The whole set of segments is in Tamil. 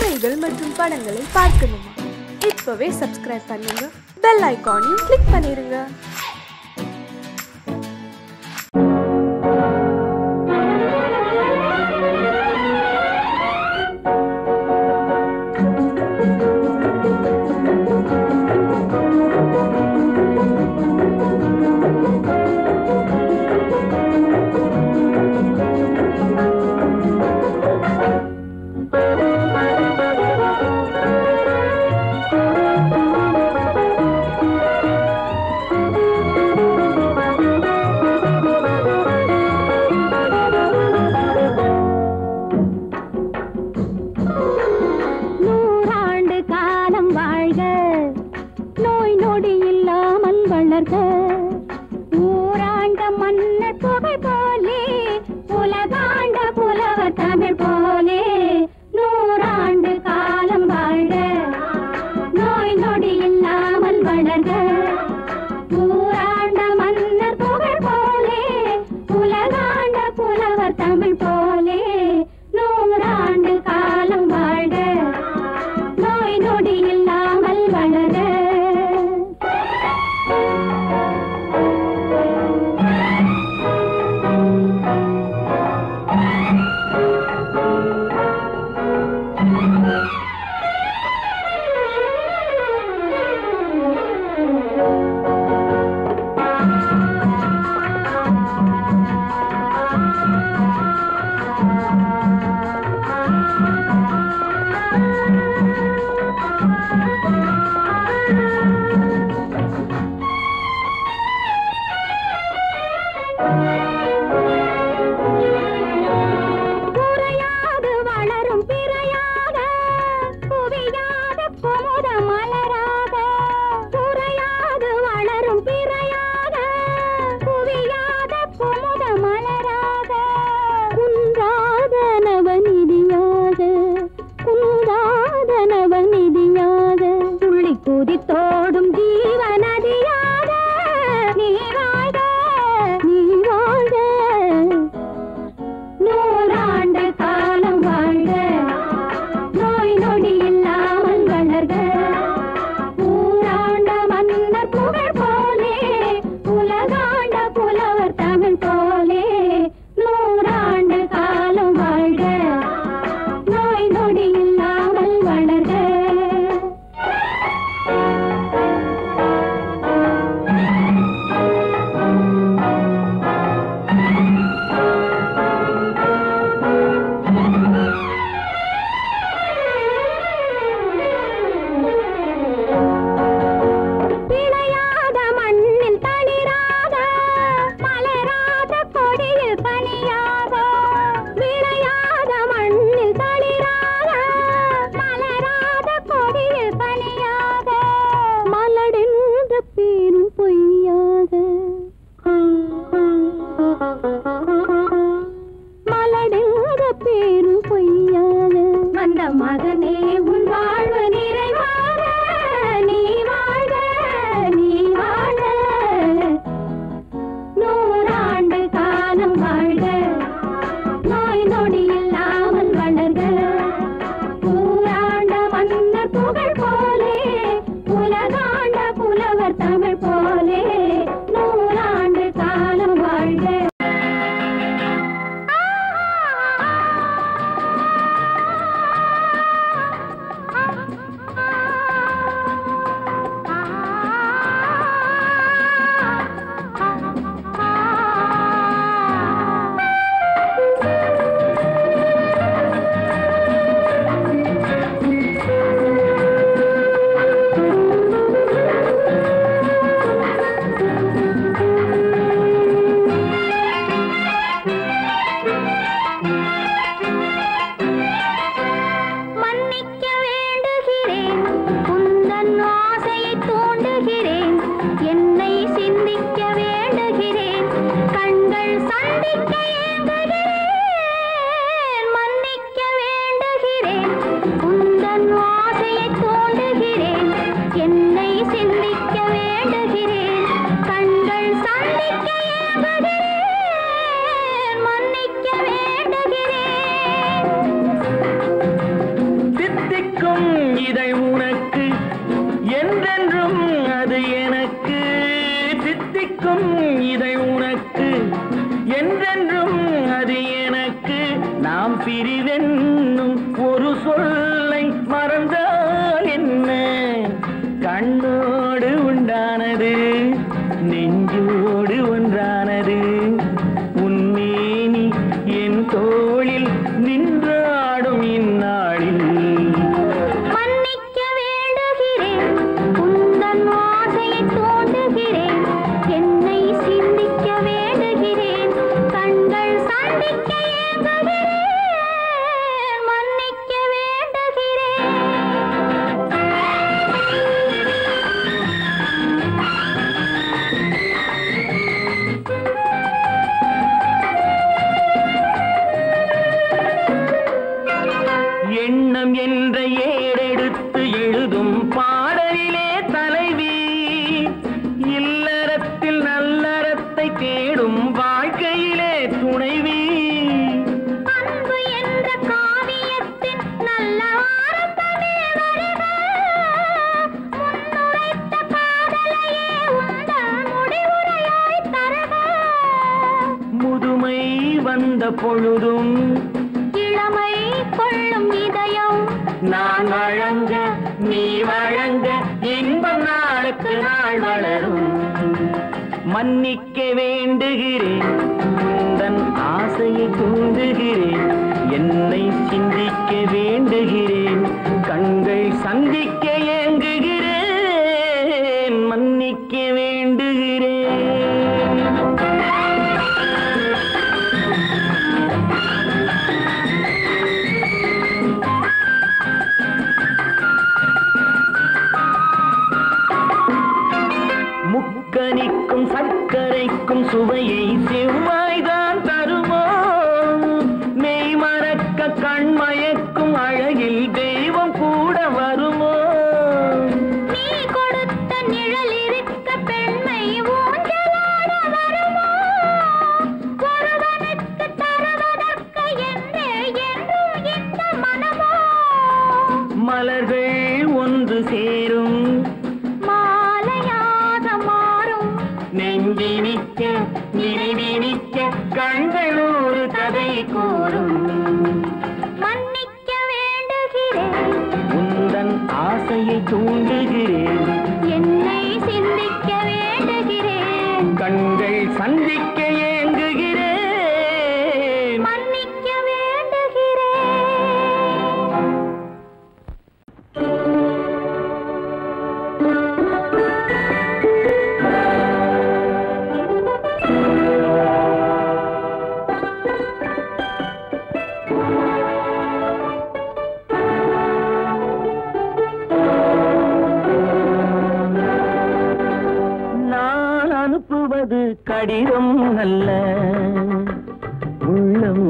கதைகள் மற்றும் படங்களை பார்க்கணுமா? இப்பவே சப்ஸ்கிரைப் பண்ணுங்க, பெல் ஐகானையும் கிளிக் பண்ணிருங்க. தித்திக்கும் இதை உனக்கு என்றென்றும் அது எனக்கு தித்திக்கும் இதை உனக்கு என்றென்றும் அது எனக்கு நாம் பிரிவென்னும் ஒரு சொல்லை மறந்தால் என்ன கண்ணோடு உண்டானது நெஞ்சோடு ஒன்றானது உன்மேனி என் தோளில் நின்றாடும் இந்நாளில் மன்னிக்க வேண்டுகிறேன் உந்தன் ஆசையை தோண்டுகிறேன் என்னை சிந்திக்க வேண்டுகிறேன் கண்கள் சந்திக்க ஏங்குகிறேன் மன்னிக்க வேண்டுகிறேன் எண்ணம் என்ற ஏடெடுத்து எழுதும் பாடலிலே தலைவி இல்லறத்தில் நல்லறத்தை தேடும் வாழ்க்கையிலே துணைவி அன்பு என்ற காவியத்தின் நல்ல வார்த்தையே வருக முன்னுரைத்த காதலையே உந்தன் முடிவுரையாய் தருக முதுமை வந்த பொழுதும் இளமை கொள்ளும் இதயம் நான் வழங்க நீ வழங்க இன்பம் நாளுக்கு நாள் வளரும் மன்னிக்க வேண்டுகிறேன் உந்தன் ஆசையை தூண்டுகிறேன் என்னை சிந்திக்க வேண்டுகிறேன் கண்கள் சந்திக்க ஏங்குகிறேன் மன்னிக்க வேண்டுகிறேன் முக்கனிக்கும் சர்க்கரைக்கும் சுவையை செவ்வாய்தான் தருமோ மெய் மறக்க கண்மயக்கும் அழகில் தெய்வம் கூட வருமோ நீ கொடுத்த நிழல் இருக்க பெண்மை ஊஞ்சலாட வருமோ ஒருவனுக்கு தருவதற்கு என்றே என்றும் இந்த மனமோ மலர்கள் ஒன்று சேரும் மாலையாக மாறும் நெஞ்சினிக்க நினைவினிக்க கண்கள் ஒரு கதை கூறும் மன்னிக்க வேண்டுகிறேன் உந்தன் ஆசையை தூண்டுகிறேன் என்னை சிந்திக்க வேண்டுகிறேன் கண்கள் சந்திக்க ஏங்குகிறேன் மன்னிக்க வேண்டுகிறேன் நான் அனுப்புவது கடிதம் அல்ல உள்ளம்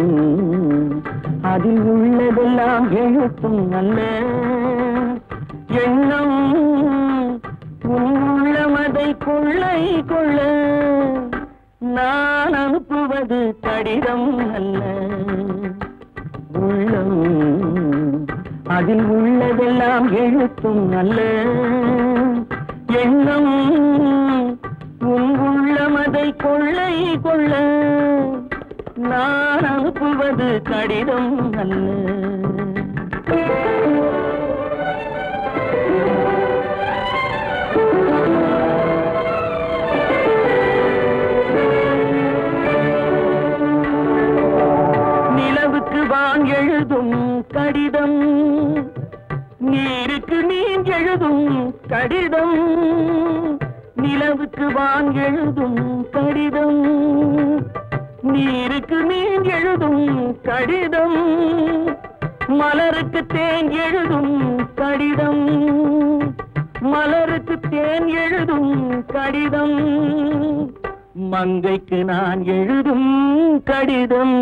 அதில் உள்ளதெல்லாம் எழுத்தும் அல்ல எண்ணம் உன் உள்ளமதை கொள்ளை கொள்ள நான் அனுப்புவது கடிதம் அல்ல உள்ளம் அதில் உள்ளதெல்லாம் எழுத்தும் அல்ல எண்ணம் உன் உள்ளமதை கொள்ளை கொள்ள நான் அனுப்புவது கடிதம் அல்ல நிலவுக்கு வான் எழுதும் கடிதம் நீருக்கு நீர் எழுதும் கடிதம் நிலவுக்கு வான் எழுதும் கடிதம் நீருக்கு நீர் எழுதும் கடிதம் மலருக்கு தேன் எழுதும் கடிதம் மலருக்கு தேன் எழுதும் கடிதம் மங்கைக்கு நான் எழுதும் கடிதம்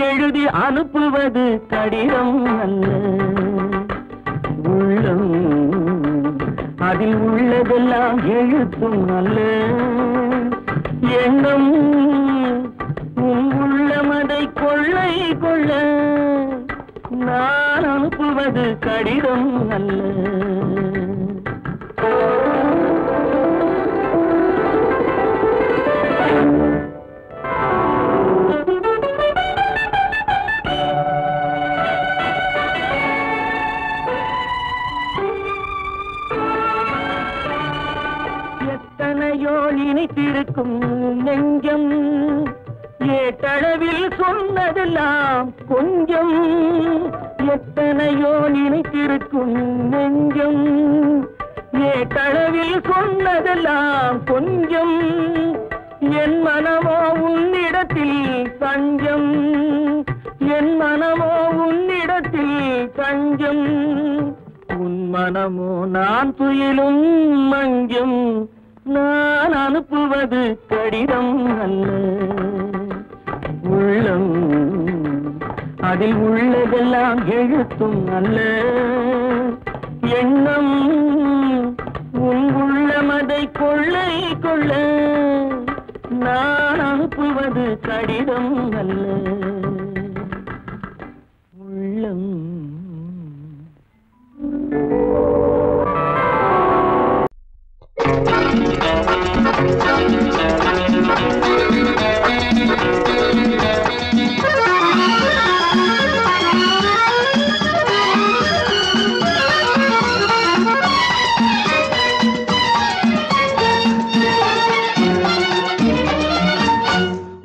எழுதி அனுப்புவது கடிதம் அல்ல உள்ளம் அதில் உள்ளதெல்லாம் எழுத்தும் அல்ல எண்ணம் உன் உள்ளமதை கொள்ளை கொள்ள நான் அனுப்புவது அனுப்புவது கடிதம் அல்ல. எத்தனையோ நினைத்திருக்கும் நெஞ்சம் ஏட்டளவில் சொன்னதெல்லாம் கொஞ்சம். எத்தனையோ நினைத்திருக்கும் நெஞ்சம் ஏட்டளவில் சொன்னதெல்லாம் கொஞ்சம். என் மனமோ உன்னிடத்தில் தஞ்சம், என் மனமோ உன்னிடத்தில் தஞ்சம். உன் மனமோ நான் துயிலும் மஞ்சம். நான் அனுப்புவது கடிதம் அல்ல. உள்ளம் அதில் உள்ளதெல்லாம் எழுத்தும் அல்ல. எண்ணம் உன் உள்ளமதை கொள்ளை கொள்ள. நான் அனுப்புவது கடிதம் அல்ல. உள்ளம்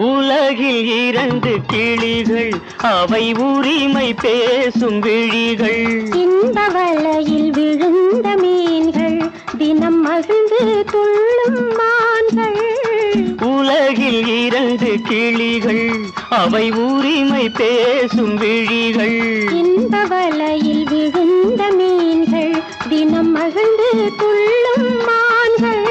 உலகில் இரண்டு கிளிகள், அவை உரிமை பேசும் விழிகள். இந்த வலையில் விழுந்த மீன்கள், தினம் மகிழ்ந்து துள்ளும் மான்கள். உலகில் இரண்டு கிளிகள், அவை உரிமை பேசும் விழிகள். இந்த வலையில் விழுந்த மீன்கள், தினம் மகிழ்ந்து துள்ளும் மான்கள்.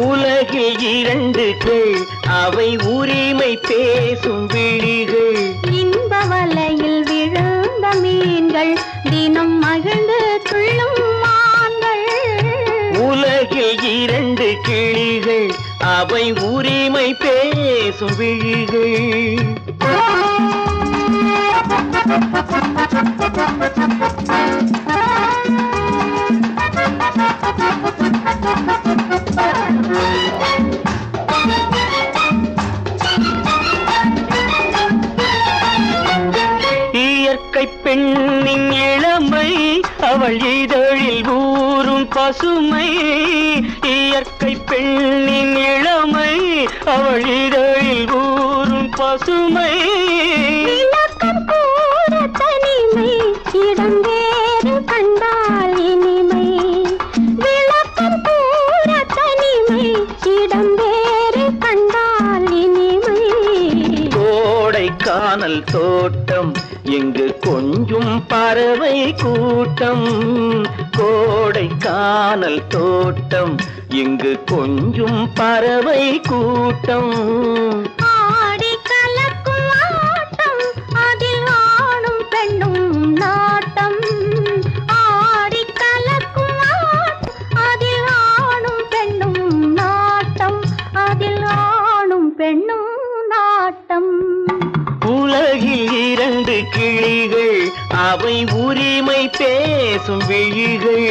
உலகில் இரண்டு கிளை, அவை உரிமை பேசும் விழிகள். இந்த வலையில் விழுந்த மீன்கள், தினம் மகிழ்ந்து துள்ளும் மான்கள். உலகில் இரண்டு கிளிகள், அவை உரிமை பேசும் விழிகள். இயற்கை பெண்ணின் இளமை, அவள் இதழில் ஊறும் பசுமை. இயற்கை பெண்ணின் இளமை, அவள் இதழில் ஊறும் பசுமை. விளக்கம் கூற தனிமை, இடம் வேறு கண்டால் இனிமை. விளக்கம் கூற தனிமை, இடம் வேறு கண்டால் இனிமை. கோடைக்கானல் தோட்டம், இங்கு கொஞ்சும் பறவை கூட்டம். கோடைக்கானல் தோட்டம், இங்கு கொஞ்சும் பறவை கூட்டம். ஆடி கலக்கும் ஆட்டம், அதில் ஆணும் பெண்ணும் நாட்டம். ஆடி கலக்கும் ஆட்டம், அதில் ஆணும் பெண்ணும் நாட்டம். அதில் ஆணும் பெண்ணும் நாட்டம். உலகில் இரண்டு கிளிகள், அவை உரிமை பேசும் விழிகள்.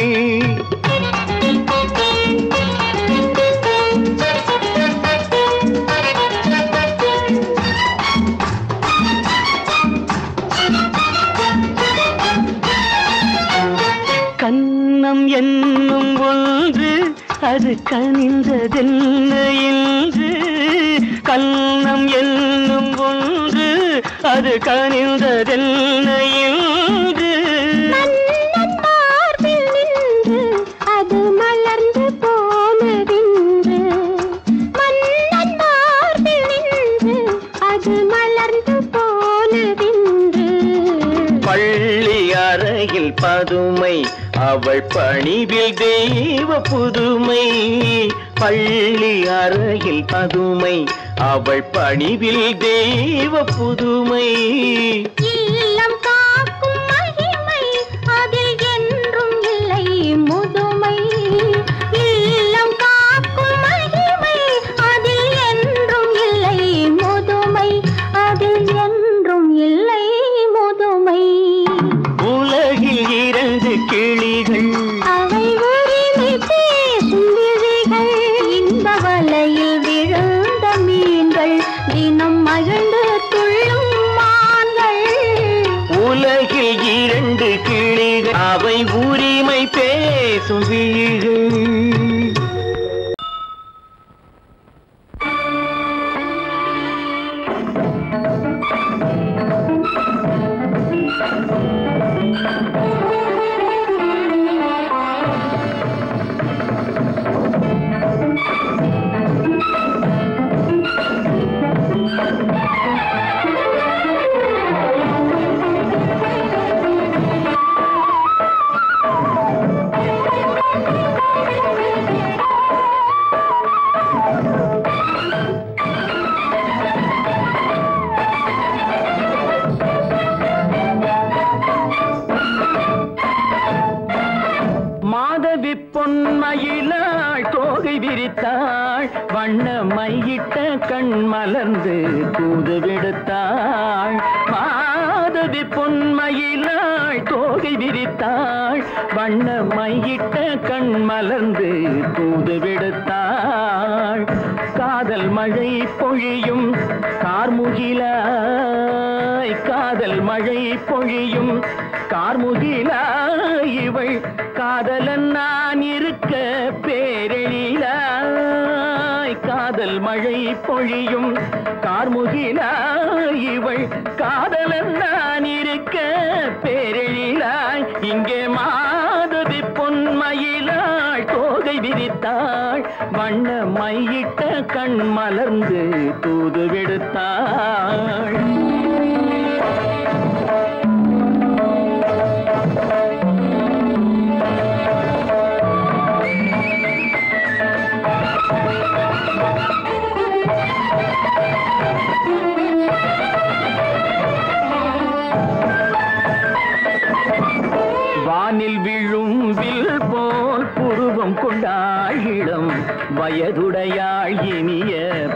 கன்னம் என்னும் ஒன்று, அது கனிந்ததென்ன என்று. கன்னம் என்னும் ஒன்று, அது கனிந்ததென்ன என்று. மன்னன் மார்பில் நின்று, அது மலர்ந்து போனதென்று. மன்னன் மார்பில் நின்று, அது மலர்ந்து போனதென்று. பள்ளி அறையில் பதுமை, அவள் பணிவில் தெய்வ புதுமை. பள்ளி அறையில் பதுமை, அவள் பணிவில் தெய்வ புதுமை. இல்லம் காக்கும் மகிமை, அதில் என்றும் இல்லை முதுமை. இல்லம் காக்கும் மகிமை, அதில் என்றும் இல்லை முதுமை. அதில் என்றும் இல்லை முதுமை. உலகில் கிளிகள் அவை உரிமை பேசும் விழிகள் இந்த வலையில் விழுந்த மீன்கள் தினம் மகிழ்ந்து துள்ளும் மான்கள் உலகில் 2 கிளிகள் அவை உரிமை பேசும் விழிகள் பொன்மயிலாள் தோகை விரித்தாள் வண்ண மையிட்ட கண் மலர்ந்து தூது விடுத்தாள் மாதவி பொன்மயிலாள் தோகை விரித்தாள் வண்ண மையிட்ட கண் மலர்ந்து தூது விடுத்தாள் காதல் மழை பொழியும் கார்முகிலாய் காதல் மழை பொழியும் கார்முகிலாய் இவள் காதலன் நான் இருக்க பேரெழிலாய் காதல் மழை பொழியும் கார்முகிலாய் இவள் காதலன் நான் இருக்க பேரெழிலாய் இங்கே மாதவி பொன்மயிலாள் தோகை விரித்தாள் வண்ண மையிட்ட கண் மலர்ந்து தூது விடுத்தாள் வானில் விழும் வில் போல் புருவம் கொண்டாள் இளம் வயதுடையாள் இனிய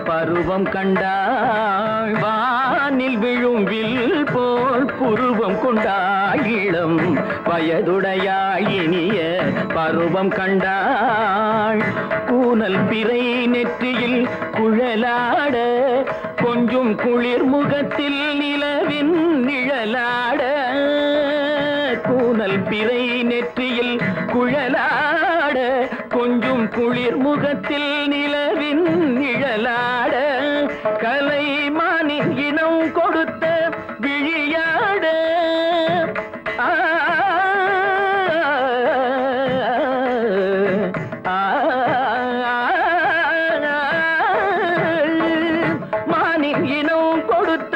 பருவம் கண்டாள் வானில் விழும் வில் போல் புருவம் கொண்டாள் இளம் வயதுடையாள் இனிய பருவம் கண்டாள் கூனல் பிறை நெற்றியில் குழலாட கொஞ்சம் குளிர் முகத்தில் நிலவின் நிழலாட கூனல் பிறை நெற்றியில் குழலாட கொஞ்சம் குளிர் முகத்தில் நிலவின் நிழலாட கலைமானின் இனம் கொடுத்த விழியாட மானின் இனம் கொடுத்த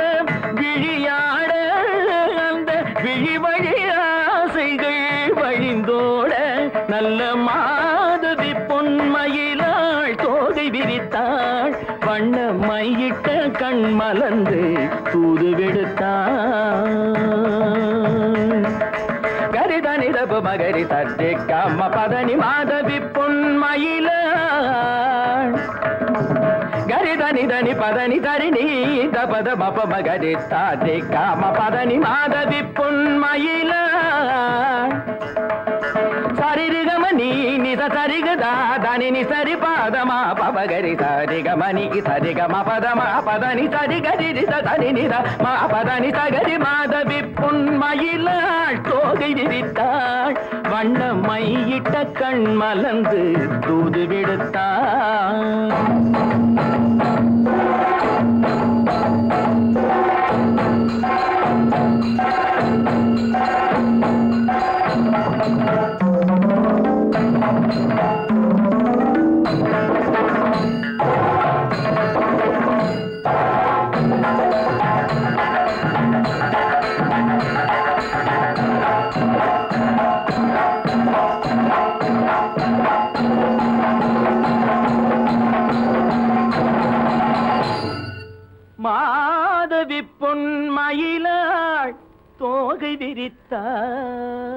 விழியாட அந்த விழி வழி ஆசைகள் வழிந்தோட நல்ல மாதவி பொன்மயிலாள் தோகை விரித்தாள் வண்ண மையிட்ட கண் மலர்ந்து தூது விடுத்தாள் கரிதனிரபு மகரி தட்டி கம்ம பதனி மாதவி பொன்மயிலாள் கரிதனி தனி பதனி தரிணி தபத மப மகரி தாட்டி கம்ம பதனி மாதவி பொன்மயிலாள் சரிகமணி நித சரிகதா தனி சரி பாதமா பபகரி சரிகமணி சரிகம பதமா பதனி சரிகரி தனி நித மா பதனி சகரி மாதவி பொன்மயிலாள் தோகை விரித்தாள் வண்ண மையிட்ட கண் மலர்ந்து தூது விடுத்தாள் மாதவி பொன்மயிலாள் தோகை விரித்தாள்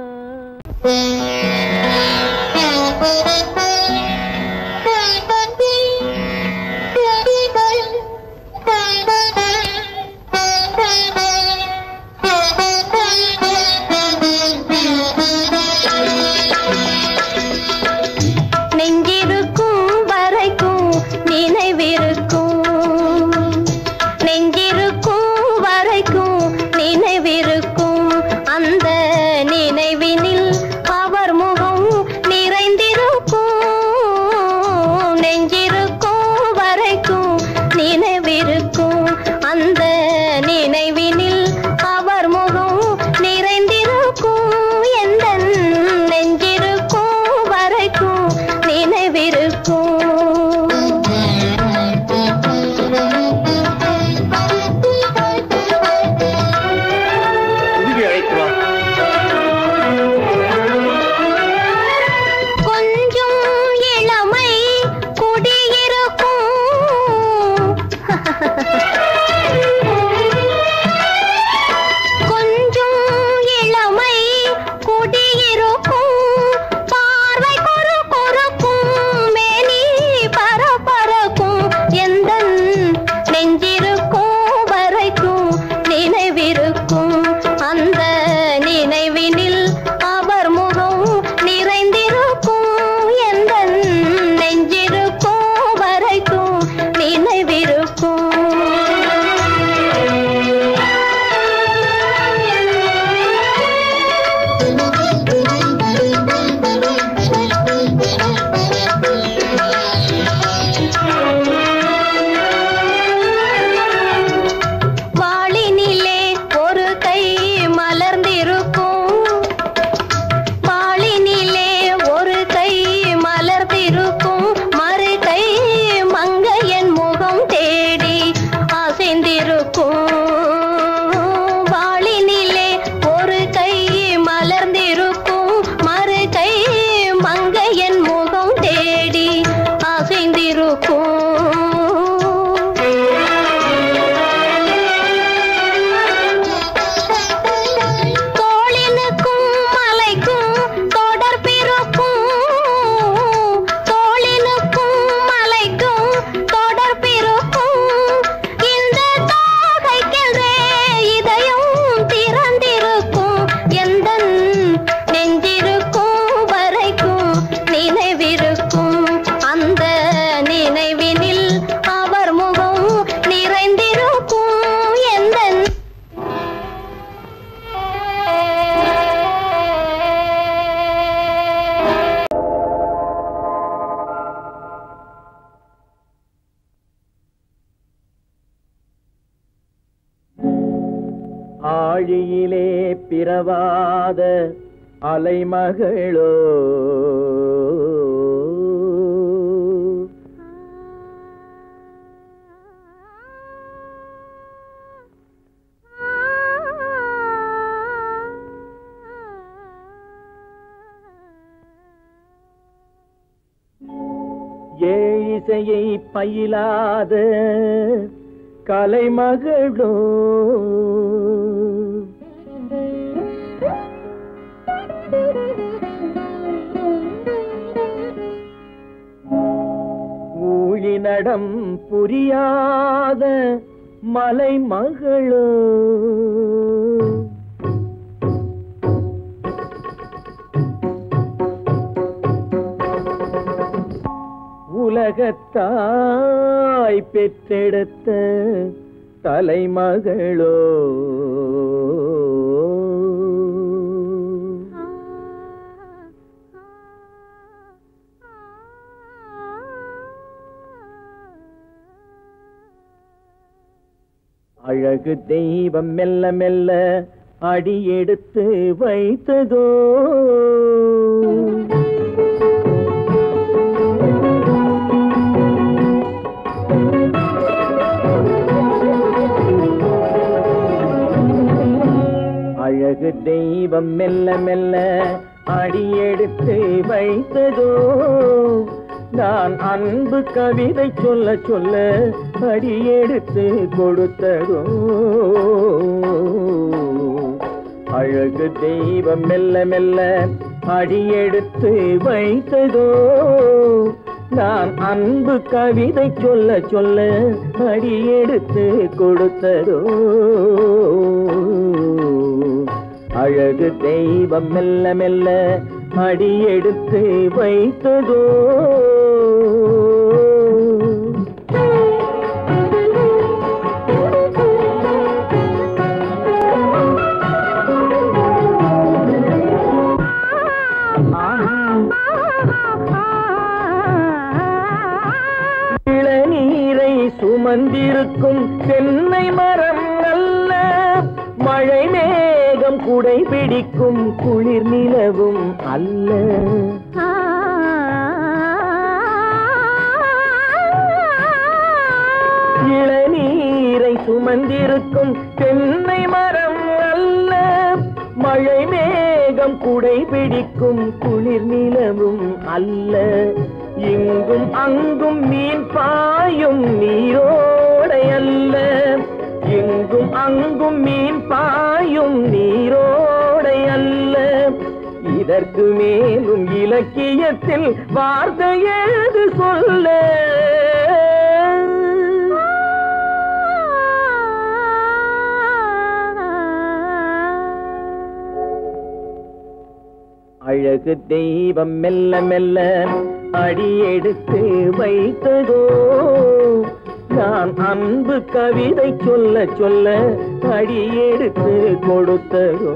பிறவாத அலைமகளோ ஏழிசையை பயிலாத கலைமகளோ ஊழிநடம் புரியாத மலைமகளோ உலகத்தாய் பெற்றெடுத்த தலைமகளோ அழகு தெய்வம் மெல்ல மெல்ல அடியெடுத்து வைத்ததோ அழகு தெய்வம் மெல்ல மெல்ல அடியெடுத்து வைத்ததோ நான் அன்பு கவிதை சொல்ல சொல்ல அடியெடுத்து கொடுத்ததோ அழகு தெய்வம் மெல்ல மெல்ல அடியெடுத்து வைத்ததோ நான் அன்பு கவிதை சொல்ல சொல்ல அடியெடுத்து கொடுத்ததோ அழகு தெய்வம் மெல்ல மெல்ல அடியெடுத்து வைத்ததோ இளநீரை சுமந்திருக்கும் தென்னை மரம் அல்ல மழை மேகம் குடை பிடிக்கும் குளிர் நிலவும் அல்ல இளநீரை சுமந்திருக்கும் தென்னை மரம் அல்ல மழை மேகம் குடை பிடிக்கும் குளிர் நிலவும் அல்ல இங்கும் அங்கும் மீன் பாயும் நீரோடை அல்ல இங்கும் அங்கும் மீன் பாயும் நீரோடை அல்ல இதற்கு மேலும் இலக்கியத்தில் வார்த்தை ஏது சொல்ல அழகு தெய்வம் மெல்ல மெல்ல அடியெடுத்து வைத்ததோ நான் அன்பு கவிதை சொல்ல சொல்ல அடியெடுத்து கொடுத்ததோ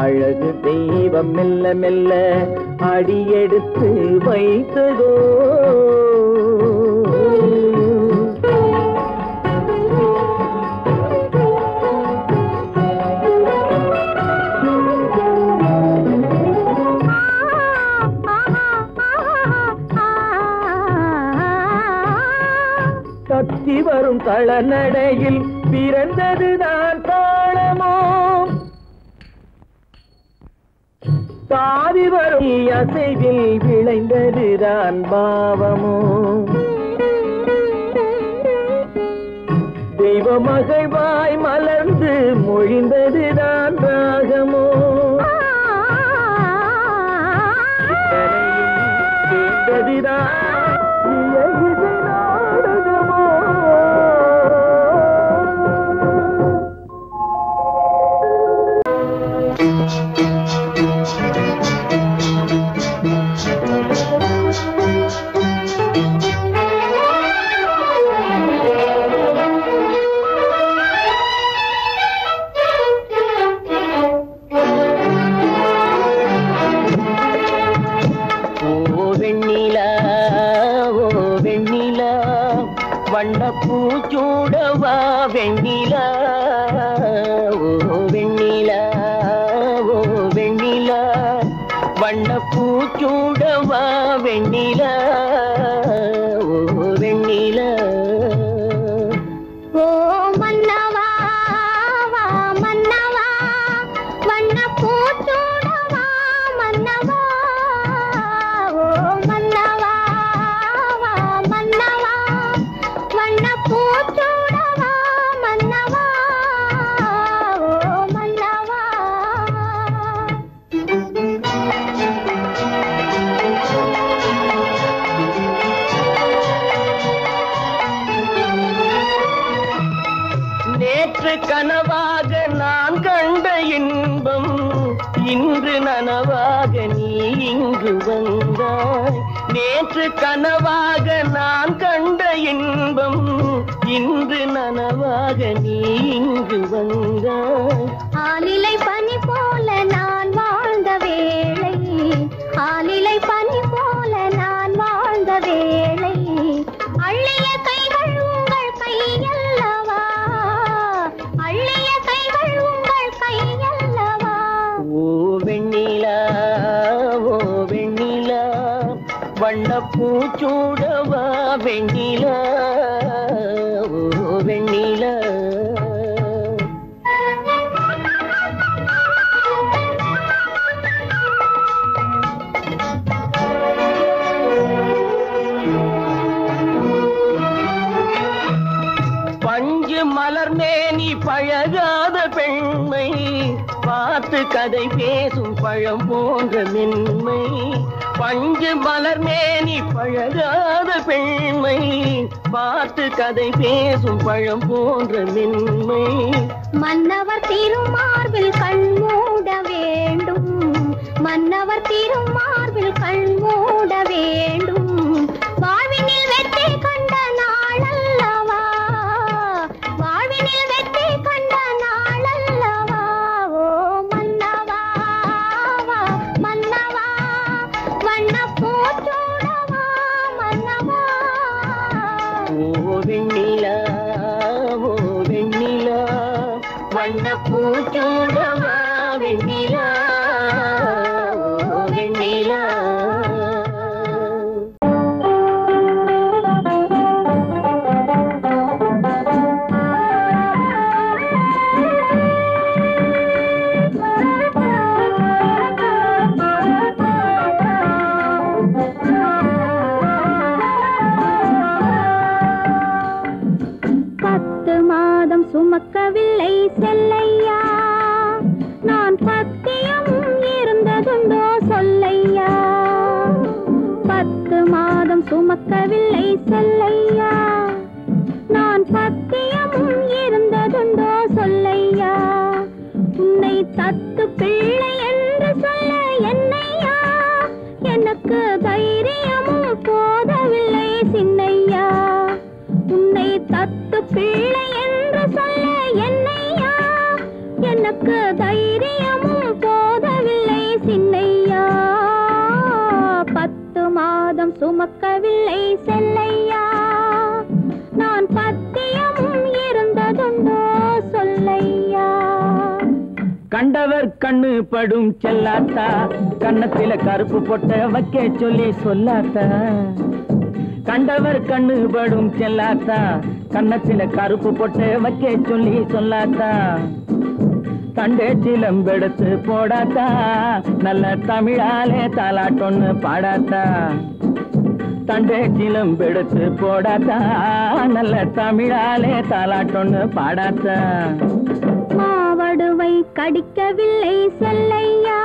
அழகு தெய்வம் மெல்ல மெல்ல அடியெடுத்து வைத்ததோ தத்தி வரும் தளநடையில் பிறந்ததுதான் தாளமோ தாவி வரும் அசைவில் விளைந்ததுதான் பாவமோ தெய்வ மகிழ்வாய் மலர்ந்து மொழிந்ததுதான் ராகமோ கேட்டதுதான் வண்ண பூச்சூடவா வெண்ணிலா வண்ண பூச்சூடவா வெண்ணிலா ஓ வெண்ணிலா ஓ மன்னவா வா மன்னவா வண்ண பூச்சூடவா மன்னவா ஓ மன்னவா வா மன்னவா வண்ண பூச்சூடவா மன்னவா ஓ மன்னவா நேற்று கனவாக நான் கண்ட இன்பம் இன்று நனவாக நீ இங்கு வந்தாய் நேற்று கனவாக நான் கண்ட இன்பம் இன்று நனவாக நீ இங்கு வந்தாய் ஆலிலை பனி போல நான் வாழ்ந்த வேளை ஆலிலை பனி போல நான் வாழ்ந்த வேளை அள்ளிய கைகள் உங்கள் கையல்லவா அள்ளிய கைகள் உங்கள் கையல்லவா ஓ வெண்ணிலா வண்ண பூச்சூடவா வெண்ணிலா ஓ வெண்ணிலா பஞ்சு மலர் மேனி பழகாத பெண்மை பார்த்து கதை பேசும் பழம் போன்ற மென்மை பஞ்சு மலர் மேனி பழகாத பெண்மை பார்த்து கதை பேசும் பழம் போன்ற மென்மை மன்னவர் திருமார்பில் கண் மூட வேண்டும் மன்னவர் திருமார்பில் கண் மூட வேண்டும் வாழ்வினில் வெற்றி கண்ட நாளல்லவா வாழ்வினில் வெற்றி கண்ட நாளல்லவா ஓ மன்னவா வா மன்னவா வண்ண பூச்சூடவா மன்னவா ஓ வெண்ணிலா வண்ண பூச்சூடவா வெண்ணிலா ஓ வெண்ணிலா சுமக்கவில்லை செல்லையா நான் பத்தியம் இருந்ததுண்டோ சொல்லையா 10 மாதம் சுமக்கவில்லை செல்லையா நான் பத்தியம் இருந்ததுண்டோ சொல்லையா உன்னை தத்து பிள்ளை என்று சொல்ல என்னையா எனக்கு தைரியமும் போதவில்லை சின்னையா உன்னை தத்து பிள்ளை என்று சொல்ல என்னையா எனக்கு தைரியமும் போதவில்லை சின்னையா 10 மாதம் சுமக்கவில்லை செல்லையா நான் பத்தியமும் இருந்ததுண்டோ சொல்லையா கண்டவர் கண்ணு படும் செல்லாத்தா கண்ணத்தில கருப்பு பொட்ட வைக்க சொல்லி சொல்லாத்தா கண்டவர் கண்ணு படும் செல்லாத்தா கண்ணத்தில கருப்பு பொட்ட வைக்க சொல்லி சொல்லாத்தா கண்டே சிலம்பெடுத்து போடாத்தா நல்ல தமிழாலே தாலாட்டொன்னு பாடாத்தா தண்டே சிலம்பெடுத்து போடாத்தா நல்ல தமிழாலே தாலாட்டொன்னு பாடாத்தா மாவடுவை கடிக்கவில்லை செல்லையா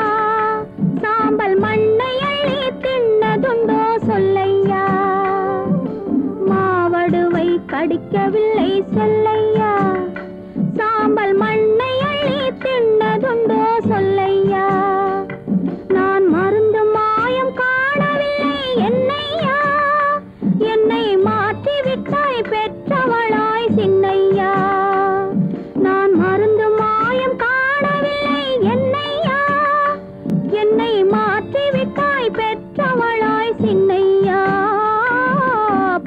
சாம்பல் மண்ணை அள்ளி தின்னதுண்டோ சொல்லையா மாவடுவை கடிக்கவில்லை செல்லையா சாம்பல் மண்ணை அள்ளி தின்னதுண்டோ சொல்லையா நான் மருந்து மாயம் காணவில்லை என்னையா என்னை மாற்றி விட்டாய் பெற்றவளாய் சின்னையா நான் மருந்து மாயம் காணவில்லை என்னையா என்னை மாற்றி விட்டாய் பெற்றவளாய் சின்னையா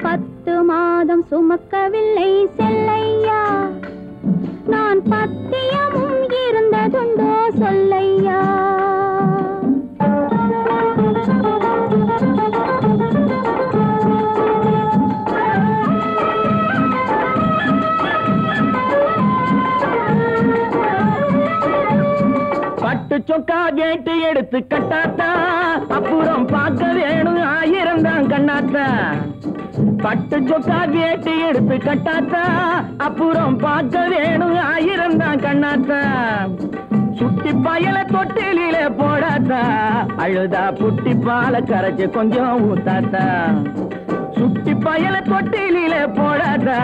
10 மாதம் சுமக்கவில்லை செல்லையா பட்டு சொக்கா கேட்டு எடுத்து கட்டாத்தா அப்புறம் பார்க்க வேணும் 1000 தான் கண்ணாத்தா பட்டு சொக்கா கேட்டு எடுத்து கட்டாத்தா அப்புறம் பார்க்க வேணும் 1000 தான் கண்ணாத்தா சுட்டி பயல தொட்டிலே போடாத்தா அழுதா புட்டி பால கரைச்சு கொஞ்சம் ஊத்தாத்தா சுட்டி பயல தொட்டிலே போடாத்தா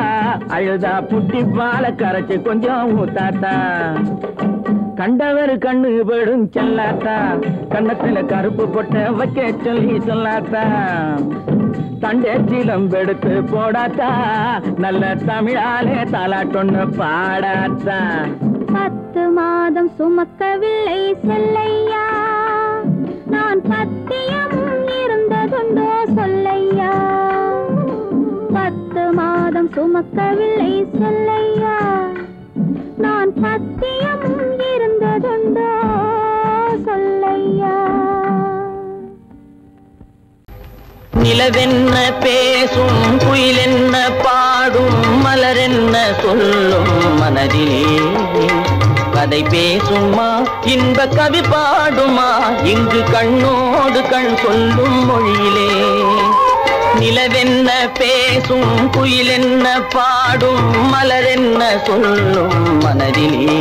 அழுதா புட்டி பால கரைச்சு கொஞ்சம் ஊத்தாத்தா கண்டவர் கண்ணு படும் செல்லாத்தா கண்ணத்துல கருப்பு பொட்ட வைக்க சொல்லி சொல்லாத்தா தண்டேச்சிலம் எடுத்து போடாத்தா நல்ல தமிழாலே தாலாட்டொன்னு பாடாத்தா 10 மாதம் சுமக்கவில்லை செல்லையா நான் பத்தியம் இருந்ததுண்டோ சொல்லையா 10 மாதம் சுமக்கவில்லை செல்லையா நான் பத்தியம் இருந்ததுண்டோ சொல்லையா நிலவென்ன பேசும் குயிலென்ன பாடும் மலரென்ன சொல்லும் மனதிலே கதை பேசுமா இன்ப கவி பாடுமா இங்கு கண்ணோடு கண் சொல்லும் மொழியிலே நிலவென்ன பேசும் குயிலென்ன பாடும் மலரென்ன சொல்லும் மனதிலே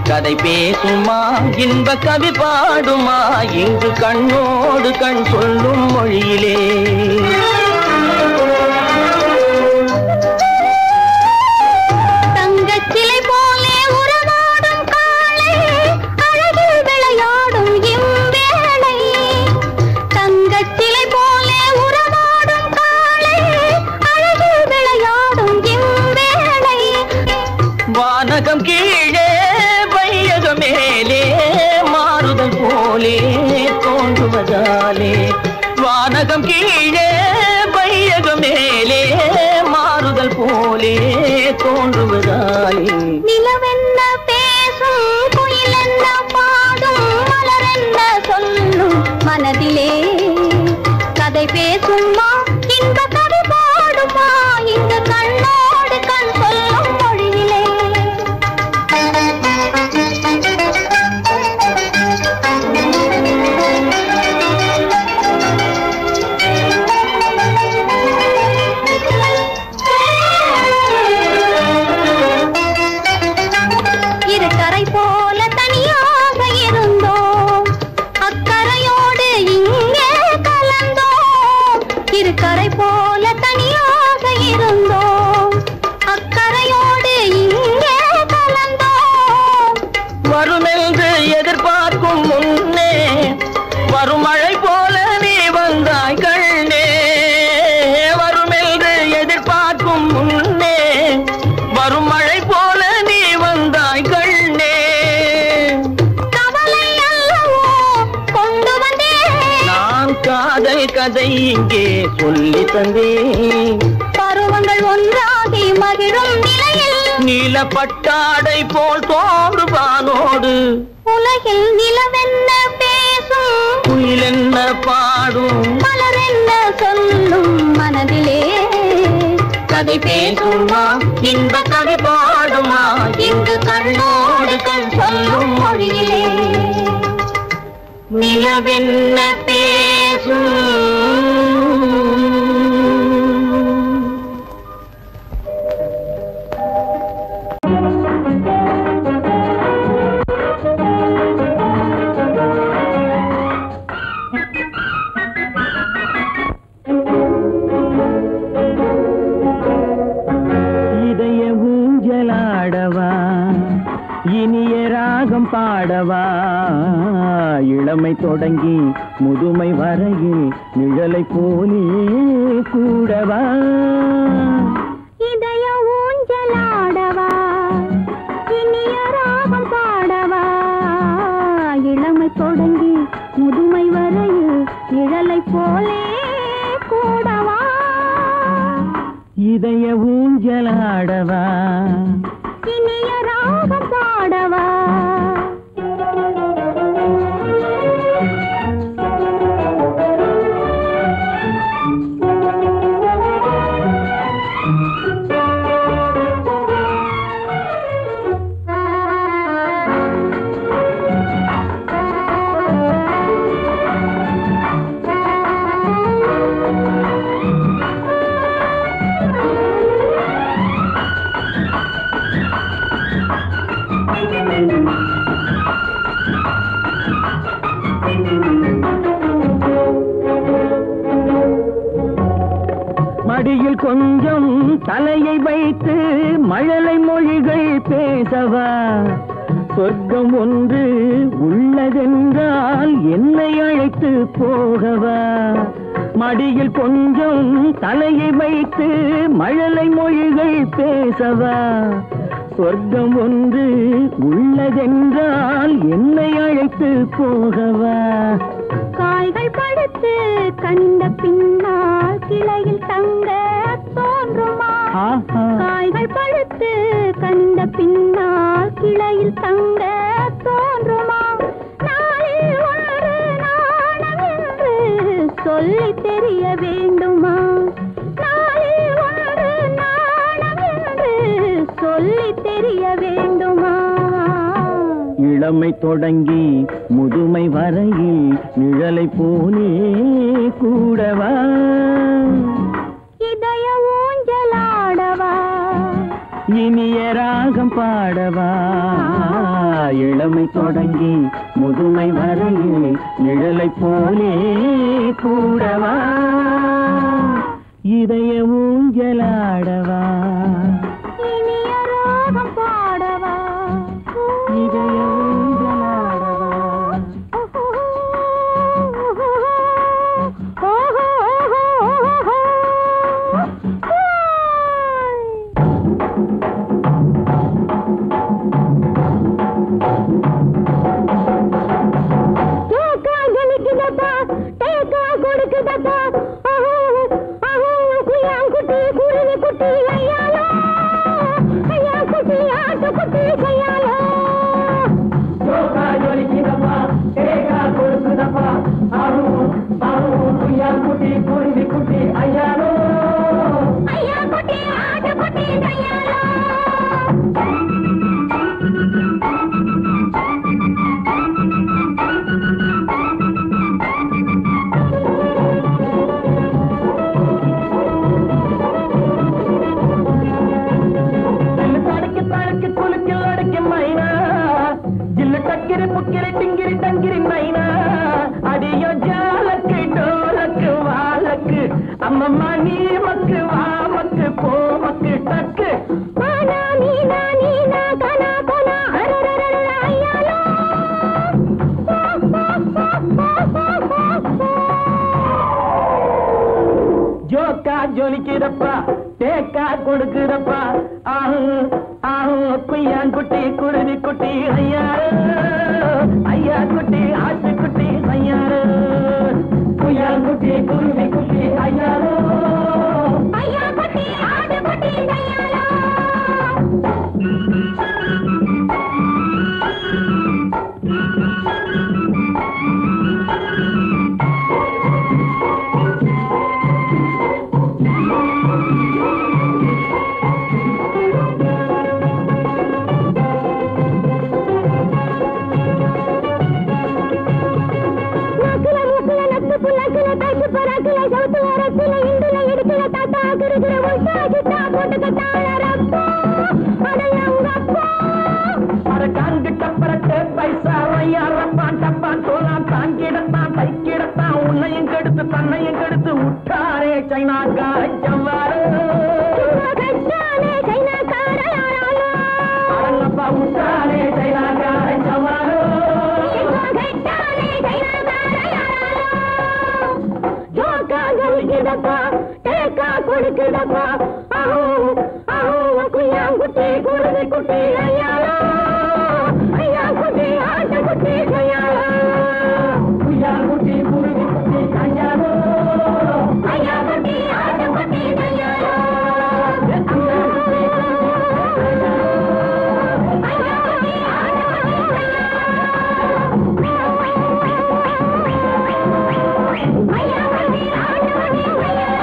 கதை பேசுமா இன்ப கவி பாடுமா இங்கு கண்ணோடு கண் சொல்லும் மொழியிலே தங்கச்சிலை போலே உறவாடும் காலை அழகில் விளையாடும் இவ்வேளை தங்கச்சிலை போலே உறவாடும் காலை அழகில் விளையாடும் இவ்வேளை வானகம் கீழே மேலே மாறுதல் போலே தோன்றுவதாலே வானகம் கீழே வையகம் மேலே மாறுதல் போலே தோன்றுவதாலே நிலவென்ன பேசும் குயிலென்ன பாடும் மலரென்ன சொல்லும் மனதிலே கதை பேசுமா இன்ப கவி பாடுமா இங்கு கண்ணோடு கண் சொல்லும் மொழியிலே இருக்கரை போல தனியாக இருந்தோம் அக்கரையோடு இங்கே கலந்தோம் இருக்கரை போல தனியாக இருந்தோம் அக்கரையோடு இங்கே கலந்தோம் வருமென்று எதிர்பார்க்கும் முன்னே வரும் மழை போல நீ வந்தாய் கண்ணே வருமென்று எதிர்பார்க்கும் முன்னே வரும் மழை போல நீ வந்தாய் கண்ணே கவலை அல்லவோ கொண்டு வந்தேன் நான் காதல் கதை இங்கே சொல்லி தந்தேன் பருவங்கள் ஒன்றாகி மகிழும் நிலையில் நீலப்பட்டாடை போல் தோன்றுவானோடு உலகில் நிலவென்ன பேசும் குயிலென்ன பாடும் மலரென்ன சொல்லும் மனதிலே கதை பேசுமா இன்ப கவி பாடுமா இங்கு கண்ணோடு கண் சொல்லும் மொழியிலே நிலவென்ன பேசும் இனிய ராகம் பாடவா இளமை தொடங்கி முதுமை வரையில் நிழலை போலே கூடவா இதய ஊஞ்சலாடவா இனிய ராகம் பாடவா இளமை தொடங்கி முதுமை வரையில் நிழலை போலே கூடவா இதய ஊஞ்சலாடவா இனிய ராகம் பாடவா மடியில் கொஞ்சம் தலையை வைத்து மழலை மொழிகள் பேசவா சொர்க்கம் ஒன்று உள்ளதென்றால் என்னை அழைத்து போகவா மடியில் கொஞ்சம் தலையை வைத்து மழலை மொழிகள் பேசவா சொர்க்கம் ஒன்று உள்ளதென்றால் என்னை அழைத்து போகவா காய்கள் படுத்து கண்ட பின்னால் கிளையில் தங்க தோன்றுமா காய்கள் படுத்து கண்ட பின்னால் கிளையில் தங்க தோன்றுமா நாளில் ஒரு நாணம் என்று சொல்லி தெரிய வேண்டுமா நாளில் ஒரு நாணம் என்று சொல்லி தெரிய வேண்டுமா இளமை தொடங்கி முதுமை வரையில் நிழலை போனே கூடவா இதய ஊஞ்சலாடவா இனிய ராகம் பாடவா இளமை தொடங்கி முதுமை வரையில் நிழலை போனே கூடவா இதய ஊஞ்சலாடவா இனிய ராகம் பாடவா இதய ஊஞ்சலாடவா ஜொலிக்கிறப்பா தேக்கா கொடுக்கிறப்பா ஆஹு ஆஹு குய்யான் குட்டி குருவி குட்டி ஐயாரு ஐயா குட்டி ஆட்டு குட்டி ஐயாரு குய்யான் குட்டி குருவி குட்டி ஐயாரு ஐயா குட்டி ஆடு குட்டி ஐயாரோ தன்னையும் கெடுத்து விட்டாரே சைனாக்கார ஜவ்வாறு அடங்கப்பா விட்டாரே சைனாக்கார ஜவ்வாறு ஜோக்கா ஜொலிக்குதப்பா தேக்கா கொடுக்குதப்பா ஆஹோ ஆஹோ குய்யாங்குட்டி குருவி குட்டி ஐயாரோ ஐயா குட்டி ஆட்டு குட்டி ஐயாரோ குய்யாங்குட்டி குருவி குட்டி ஐயாரோ ஐயா குட்டி ஆட்டு குட்டி ஐயாரோ ஐயா குட்டி ஆட்டு குட்டி ஐயாரோ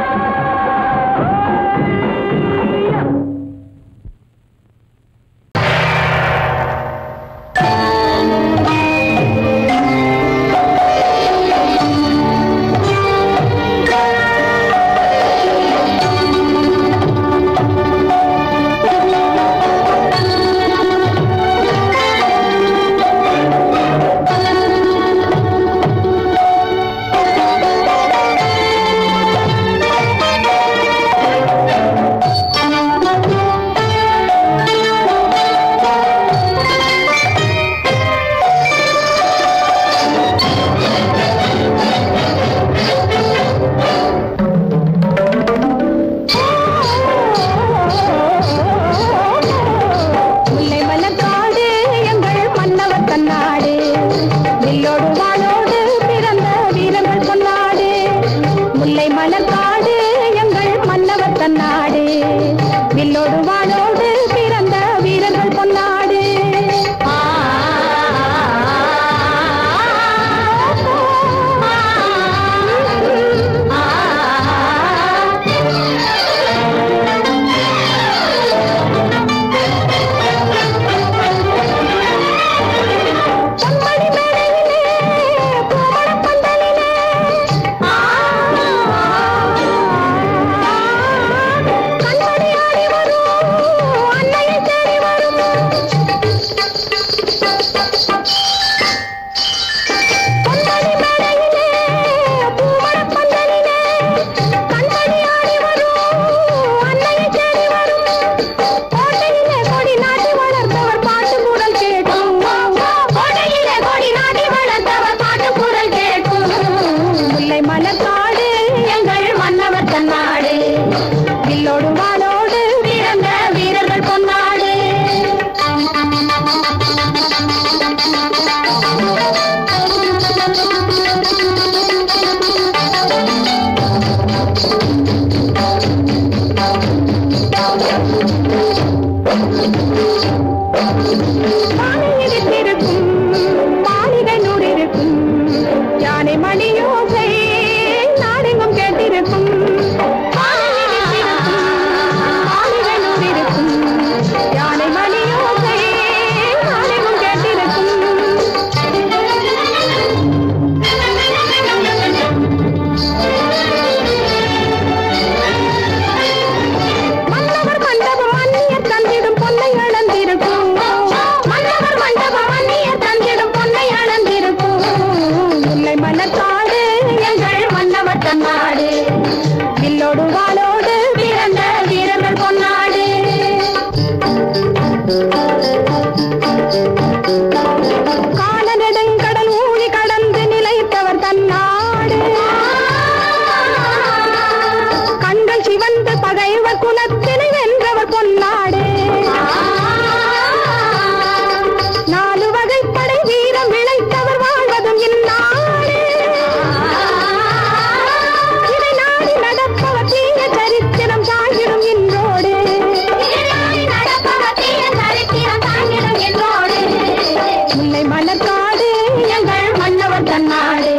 தன்னாடு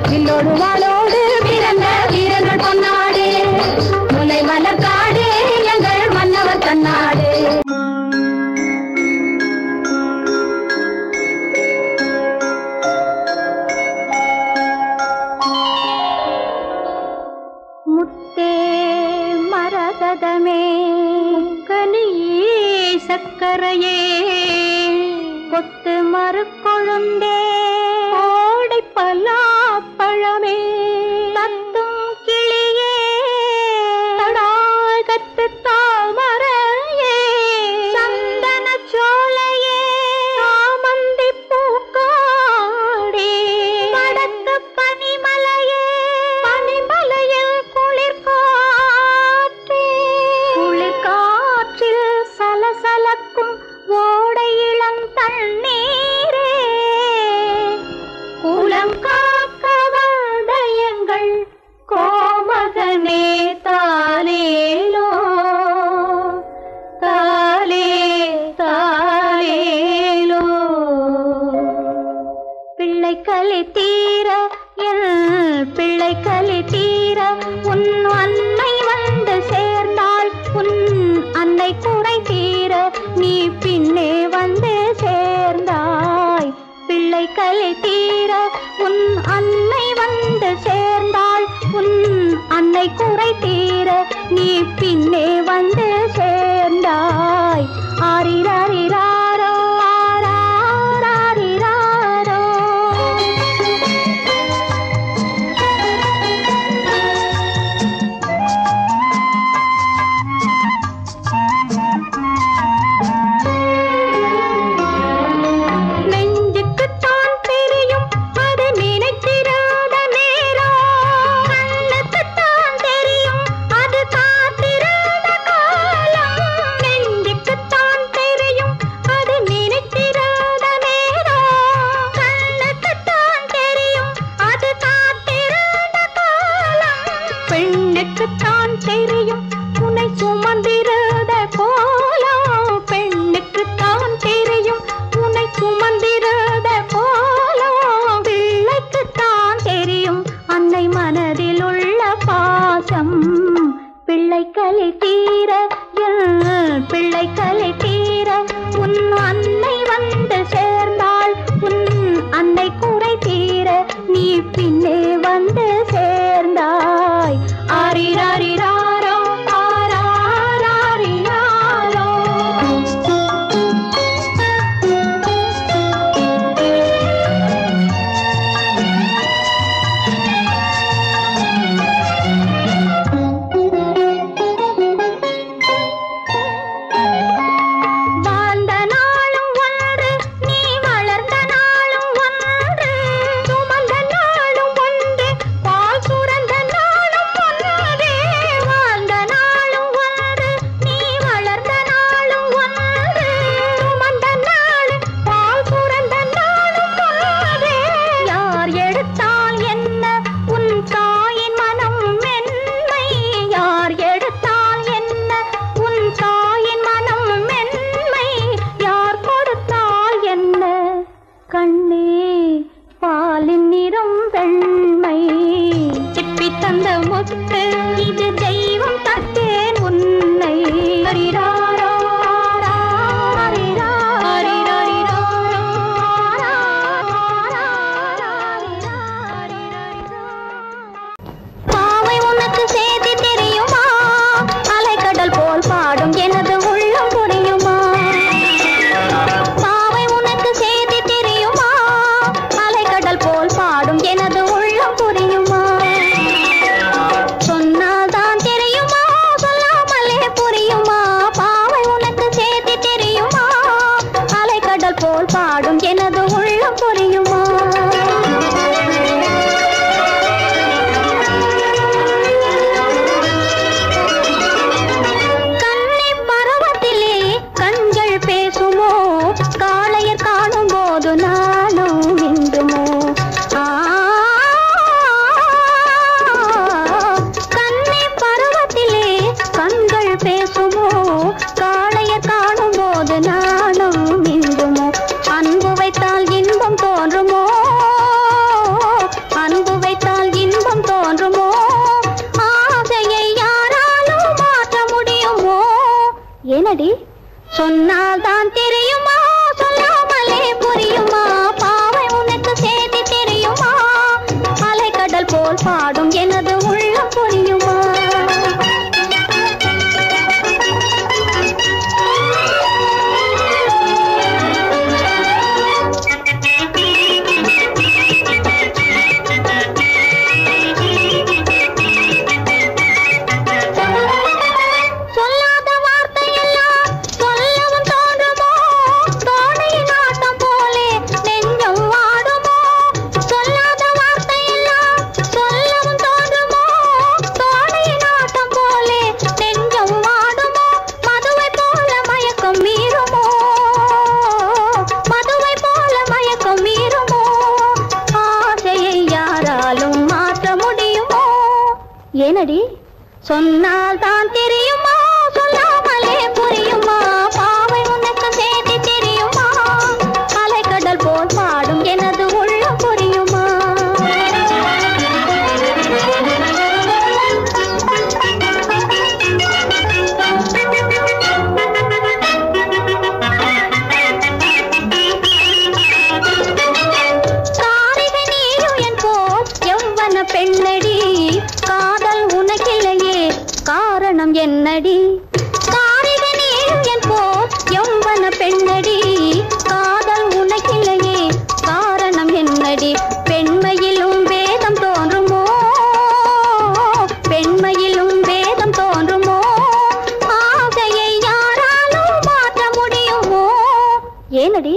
வில்லோடு வாளோடு பிறந்த வீரர்கள் பொன்னாடு முல்லை மலர்காடு எங்கள் மன்னவர் தன்னாடு முத்தே மரகதமே கனியே சக்கரையே கொத்து மறுக்கொழுந்தே ஓடை பலாப்பழமே தத்தும் கிளியே தடாகத்து தாமரையே சந்தன சோலையே சாமந்தி பூக்காடே படத்து பனிமலையே பனிமலையில் குளிர்காற்றே குளிர்காற்றில் சலசலக்கும் ஓடை இளம் தண்ணீரே குலம் காக்க வந்தயங்கள் கோமகனே தாலேலோ தாலே தாலேலோ பிள்ளை கலி தீர என் பிள்ளை கலி தீர உன் அன்னை வந்து சேர்ந்தாள் உன் அன்னை குறை தீர நீ பின்னே வந்து சேர்ந்தாய் பிள்ளை கலி தீர உன் அன்னை வந்து சேர்ந்தாள் உன் அன்னை குறை தீர நீ பின்னே வந்து சேர்ந்தாய் ஆரிராரிராரோ ஆராரிராரோ நெஞ்சுக்குத்தான் தெரியும் அது நினைத்திராத நேரம் கண்ணுக்குத்தான் தெரியும் அது காத்திராத காலம் நெஞ்சுக்குத்தான் தெரியும் அது நினைத்திராத நேரம் கண்ணுக்குத்தான் தெரியும் அது காத்திராத காலம் பெண்ணுக்குத்தான் தெரியும் உன்னை சுமந்திராத கோலம் பெண்ணுக்குத்தான் தெரியும் உன்னை சுமந்திராத கோலம் பிள்ளைக்குத்தான் தெரியும் அன்னை மனதில் உள்ள பாசம் பிள்ளை கலி தீர பிள்ளை கலி தீர உன் அன்னை வந்து சேர்ந்தாள் உன் அன்னை குறை தீர நீ பின்னே வந்து சேர்ந்தாய் ஆரிராரிராரோ ஆராரிராரோ வாழ்ந்த நாளும் ஒன்று நீ வளர்ந்த நாளும் ஒன்று சுமந்த நாளும் ஒன்று பால் சுரந்த நாளும் ஒன்று வாழ்ந்த நாளும் ஒன்று நீ வளர்ந்த நாளும் ஒன்று சுமந்த நாள் பால் சுரந்த நாளும் ஒன்று யார் எடுத்தால் என்ன உன் தாயின் மனம் மென்மை யார் எடுத்தால் என்ன உன் தாயின் மனம் மென்மை யார் கொடுத்தால் என்ன கண்ணே பாலின் நிறம் வெண்மை சிப்பி தந்த முத்து இது தெய்வம் தத்தேன் உன்னை ஹரிராரோ பாவை உனக்கு சேதி தெரியுமா அலைக்கடல் போல் பாடும் எனது உள்ளம் புரியுமா பாவை உனக்கு சேதி தெரியுமா அலைக்கடல் போல் பாடும் எனது உள்ளம் புரியுமா சொன்னால்தான் தெரியும் பாடும் எனது உள்ளம் புரியுமா? ஏனடி சொன்னால் தான் தெரியுமா, சொல்லாமலே புரியுமா? பாவை உனக்கு சேர்த்து தெரியுமா? அலைக்கடல் போல் பாடும் எனது உள்ளம் புரியுமா? காரிகை நீயும் என் போல் எவ்வன பெண்ணடி, காதல் உனக்கில்லையே காரணம் என்னடி? காரிகை நீயும் என் போல் எவ்வன பெண்ணடி, காதல் உனக்கில்லையே காரணம் என்னடி? பெண்மையிலும் வேதம் தோன்றுமோ, பெண்மையிலும் வேதம் தோன்றுமோ? ஆசையை யாராலும் மாற்ற முடியுமோ? ஏனடி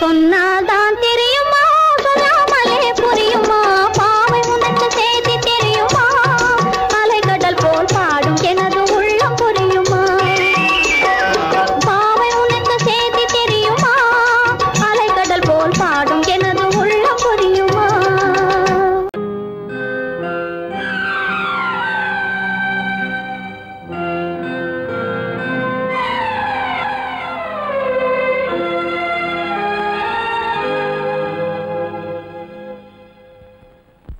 சொன்னால்தான் தெரியுமா, சொல்லாமலே புரியுமா? பாவை உனக்கு சேர்த்து தெரியுமா? அலைக்கடல் போல் பாடும் எனது உள்ளம் புரியுமா? பாவை உனக்கு சேர்த்து தெரியுமா? அலைக்கடல் போல் பாடும் எனது உள்ளம் புரியுமா?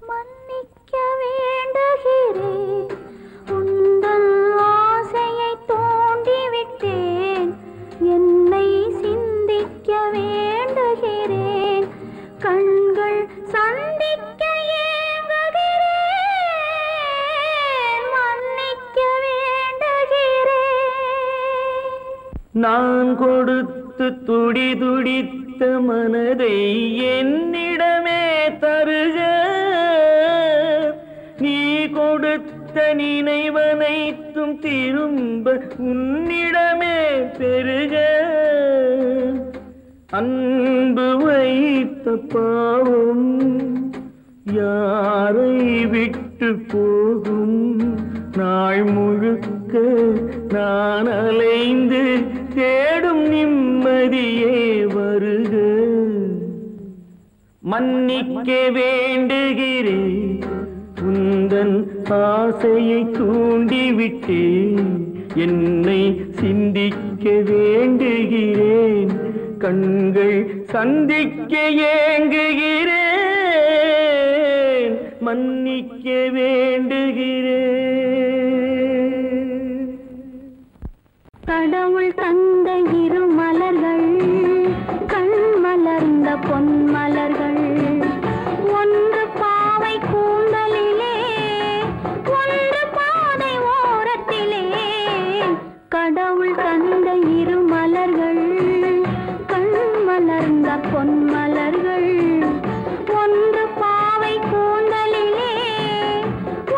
மன்னிக்க வேண்டுகிறேன், உந்தன் ஆசையை தூண்டிவிட்டேன். என்னை சிந்திக்க வேண்டுகிறேன், கண்கள் சந்திக்க ஏங்குகிறேன். மன்னிக்க வேண்டுகிறேன். நான் கொடுத்து துடி துடித்த மனதை என்னிடமே தருக, நீ கொடுத்த நினைவனைத்தும் திரும்ப உன்னிடமே பெருக. அன்பு வைத்த பாவம் யாரை விட்டு போகும்? நாள் முழுக்க நான் அலைந்து தேடும் நிம்மதியே வருக. மன்னிக்க வேண்டுகிறேன், உந்தன் ஆசையை தூண்டிவிட்டேன். என்னை சிந்திக்க வேண்டுகிறேன், கண்கள் சந்திக்க ஏங்குகிறேன். மன்னிக்க வேண்டுகிறேன். கடவுள் தந்த இரு மலர்கள், கண் மலர்ந்த பொன் மலர்கள். ஒன்று பாவை கூந்தலிலே, ஒன்று பாதை ஓரத்திலே. கடவுள் தந்த இரு மலர்கள், கண் மலர்ந்த பொன் மலர்கள். ஒன்று பாவை கூந்தலிலே,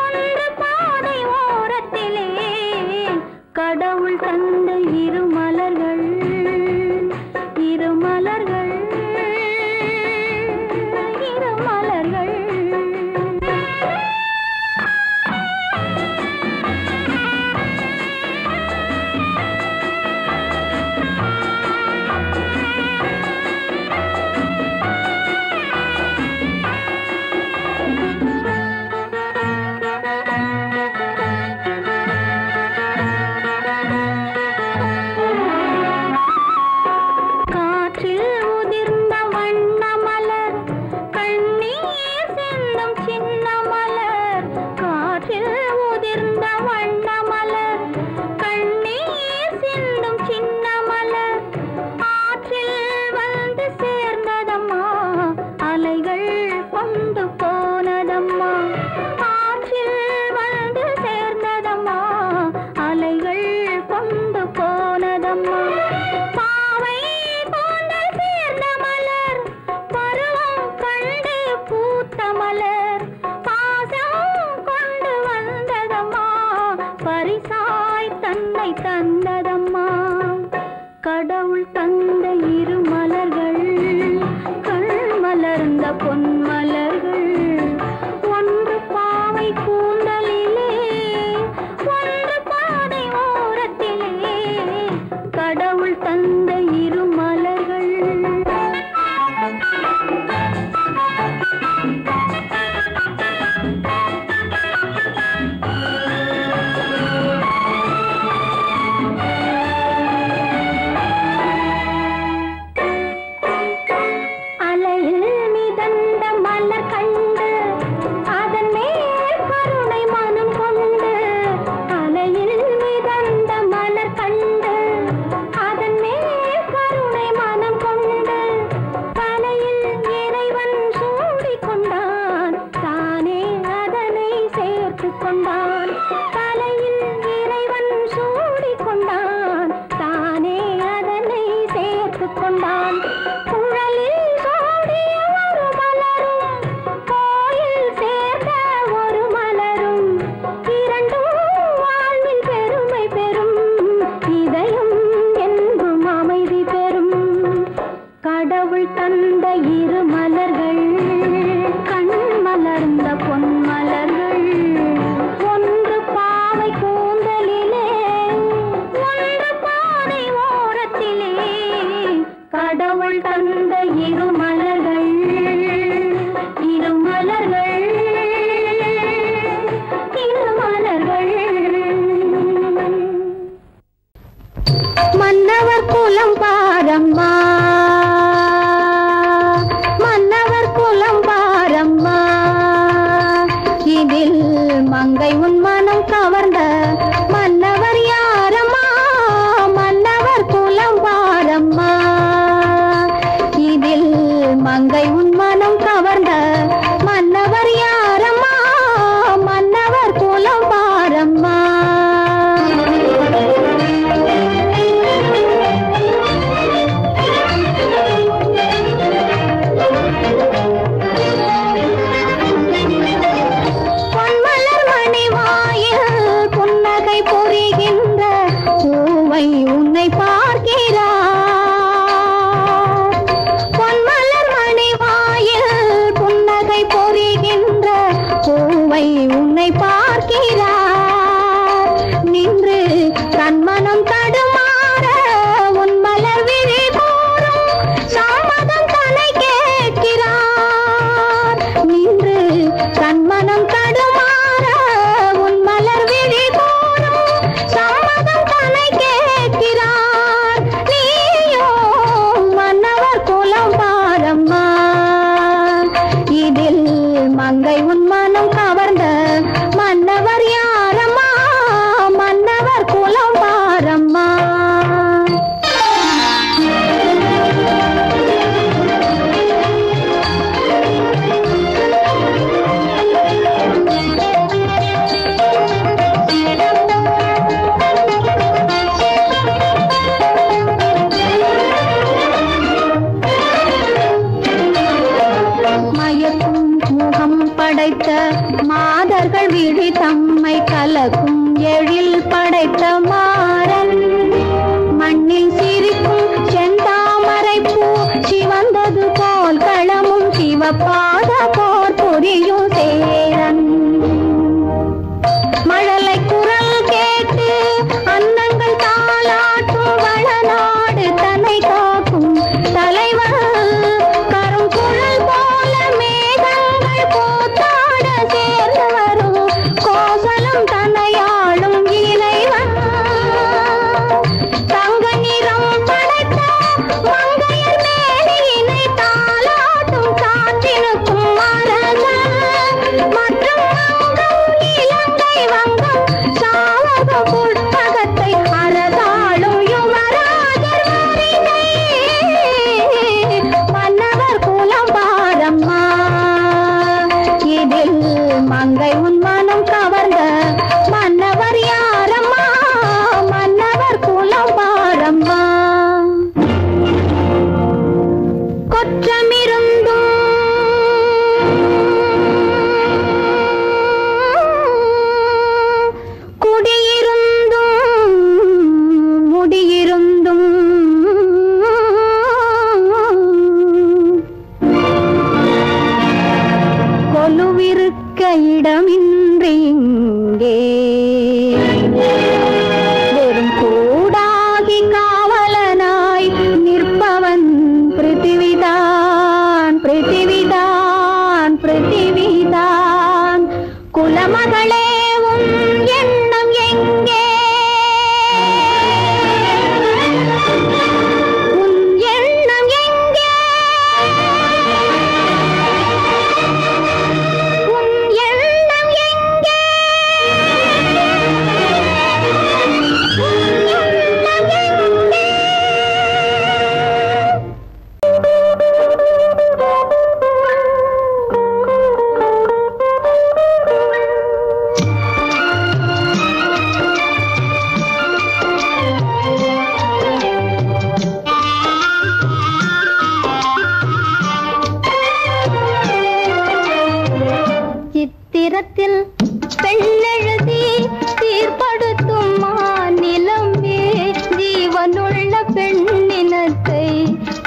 ஒன்று பாதை ஓரத்திலே. கடவுள் தந்த இரு மலர்கள், இரு மலர்கள். முகம் படைத்த மாதர்கள் விழி தம்மை கலக்கும் எழில் படைத்த மாறன் மண்ணில் சிரிக்கும் செந்தாமரை பூ சிவந்தது போல் களமும் சிவப்பாத போர் புரியும் சேரன் மழலை குரல் கேட்டு அன்னங்கள் தாளாட்டும் வளநாடு தன்னை காக்கும் தலைவர் கரும் குழல் போல மேகங்கள் போத்தாட சேர்ந்து வரும் கோசலம் தன்னையாளும் இறைவன் தங்க நிறம் படைத்த மங்கையர் மேனியினை தாளாட்டும் காற்றினுக்கும் அரசன் மற்றும் இலங்கை வங்கம் சாவக புட்பகத்தை அரசாளும் யுவராஜர் வரிகை மன்னவர் குலம் பாரம்மா இதில் மங்கை உன் மனம் கவர்ந்த மன்னவர் யாரம்மா மன்னவர் குலம் பாரம்மா கொற்றமிருந்தும் குடியிருந்தும் முடியிருந்தும் கொலுவிருக்க இடமின்றி இங்கே வெறும் கூடாகி காவலனாய் நிற்பவன் பிருத்திவிதான் பிருத்திவிதான் பிருத்திவிதான் குலமகளே உன் எண்ணம் எங்கே உன் எண்ணம் எங்கே உன் எண்ணம் எங்கே உன் எண்ணம் எங்கே சித்திரத்தில் பெண்ணெழுதி சீர்படுத்தும் மாநிலமே ஜீவனுள்ள பெண்ணினத்தை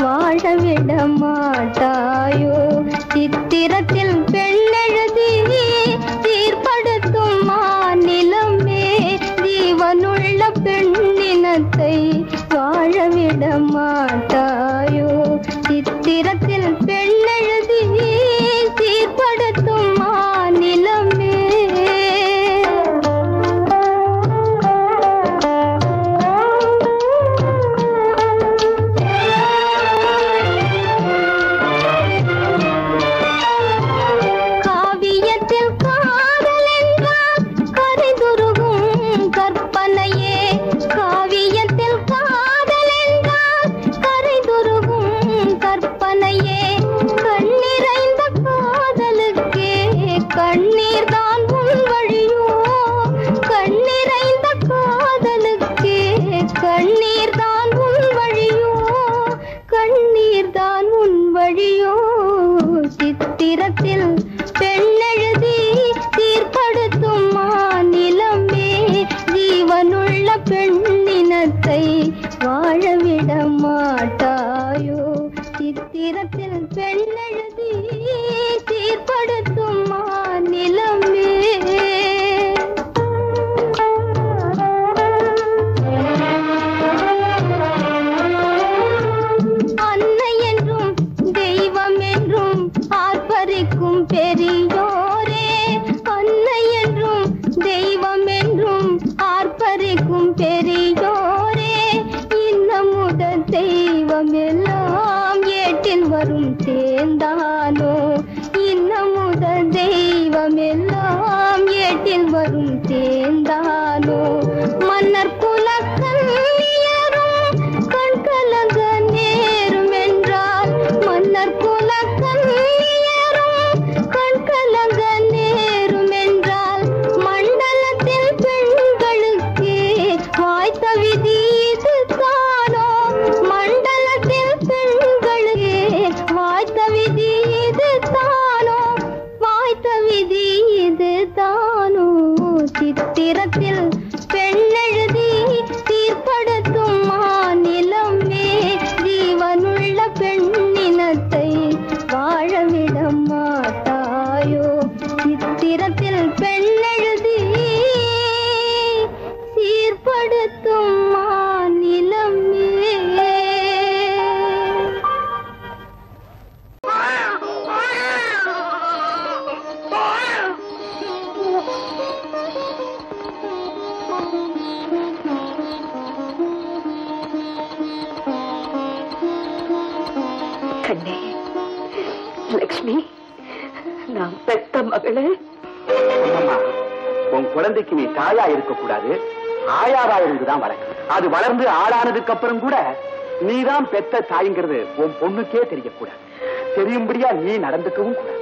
வாழவிட மாட்டாயோ சித்திரத்தில் பெண்ணெழுதி சீர்படுத்தும் மாநிலமே ஜீவனுள்ள பெண்ணினத்தை வாழவிட மாட்டாயோ சித்திரத்தில் பெண்ணெழுதி சீர்படுத்தும் மாநிலமே காவியத்தில் காதல் என்றால் கரைதுருகும் கற்பனையே காவியத்தில் காதல் என்றால் கரைதுருகும் கற்பனையே கண்ணிறைந்த காதலுக்கே கண்ணீர் தான் உன் வழியோ கண்ணிறைந்த காதலுக்கே கண்ணீர் தான் உன் வழியோ கண்ணீர் தான் உன் வழியோ சித்திரத்தில் பெண்ணெழுதி சீர்படுத்தும் மாநிலமே ஜீவனுள்ள பெண்ணினத்தை வாழவிட மாட்டாயோ சித்திரத்தில் பெண்ணெழுதி சீர்படுத்தும் மாநிலமே அன்னை என்றும் தெய்வம் என்றும் ஆர்ப்பரிக்கும் பெரியோரே அன்னை என்றும் தெய்வம் என்றும் ஆர்ப்பரிக்கும் பெரியோரே இன்னமுத தெய்வம் எல்லாம் ஏட்டில் வரும் தேர்ந்தானோ இன்னமுத தெய்வம் எல்லாம் ஏட்டில் வரும் தேர்ந்தானோ மன்னர் குலக்கண்ணியரும் கண்கலங்க நேரும் என்றால் மன்னர் குலக்கண்ணியரும் கண்கல சித்திரத்தில் பெண்ணெழுதி தீர்ப்படுத்தும் மாநிலமே ஜீவனுள்ள பெண்ணினத்தை வாழவிட மாட்டாயோ சித்திரத்தில் பெண்ணெழுதி சீர்படுத்தும் மாநிலமே கண்ணே, லக்ஷ்மி, நான் பெத்த மகளே. உன் குழந்தைக்கு நீ தாயா இருக்கக்கூடாது, ஆயாவா இருந்துதான் வளர்க்க. அது வளர்ந்து ஆளானதுக்கு அப்புறம் கூட நீதான் பெத்த தாய்ங்கிறது உன் பொண்ணுக்கே தெரியக்கூடாது. தெரியும்படியா நீ நடந்துக்கவும் கூடாது.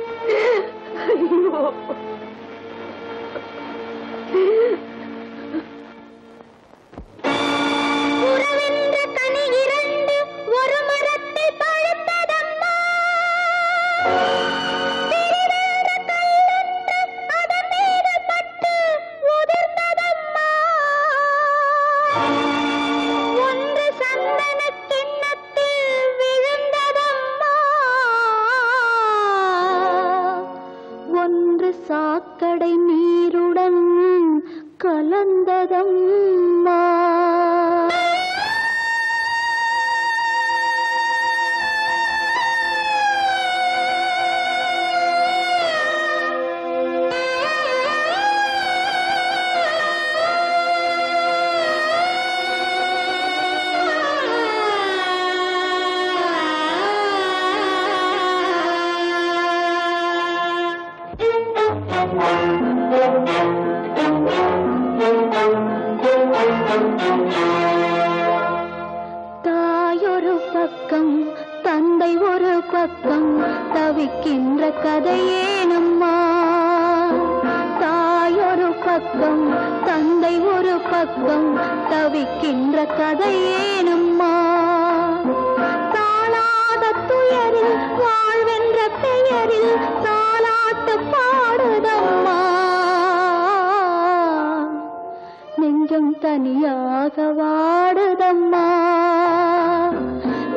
சாக்கடை நீருடன் கலந்ததம்மா தாயொரு பக்கம் தந்தை ஒரு பக்கம் தவிக்கின்ற கதையேனம்மா தாயொரு பக்கம் தந்தை ஒரு பக்கம் தவிக்கின்ற கதையேனம்மா தாளாத துயரில் வாழ்வென்ற பெயரில் தாலாட்டு பாடுதம்மா நெஞ்சம் தனியாக வாடுதம்மா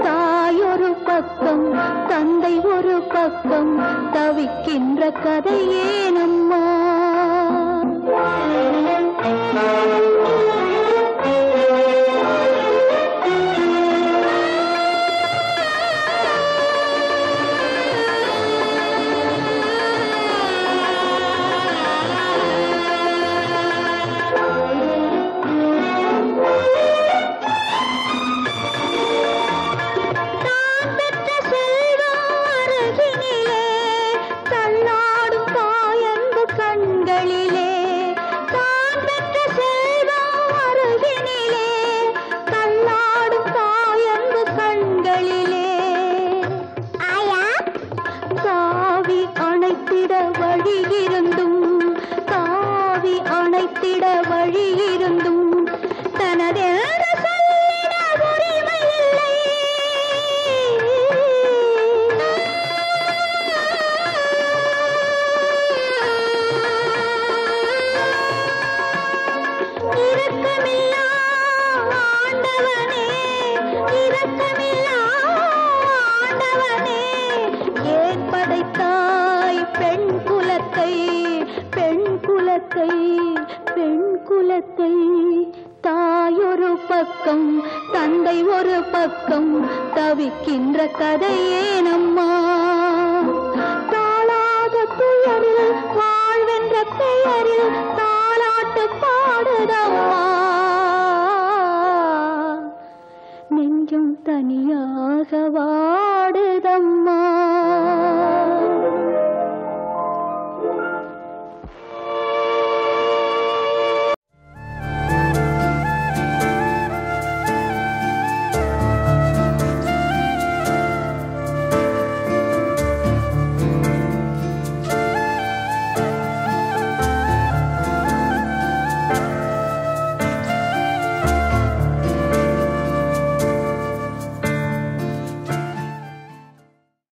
தாயொரு பக்கம் தந்தை ஒரு பக்கம் தவிக்கின்ற கதையேனம்மா தாயொரு பக்கம் தந்தை ஒரு பக்கம் தவிக்கின்ற கதையேனம்மா தாளாத துயரில் வாழ்வென்ற பெயரில் தாலாட்டு பாடுதம்மா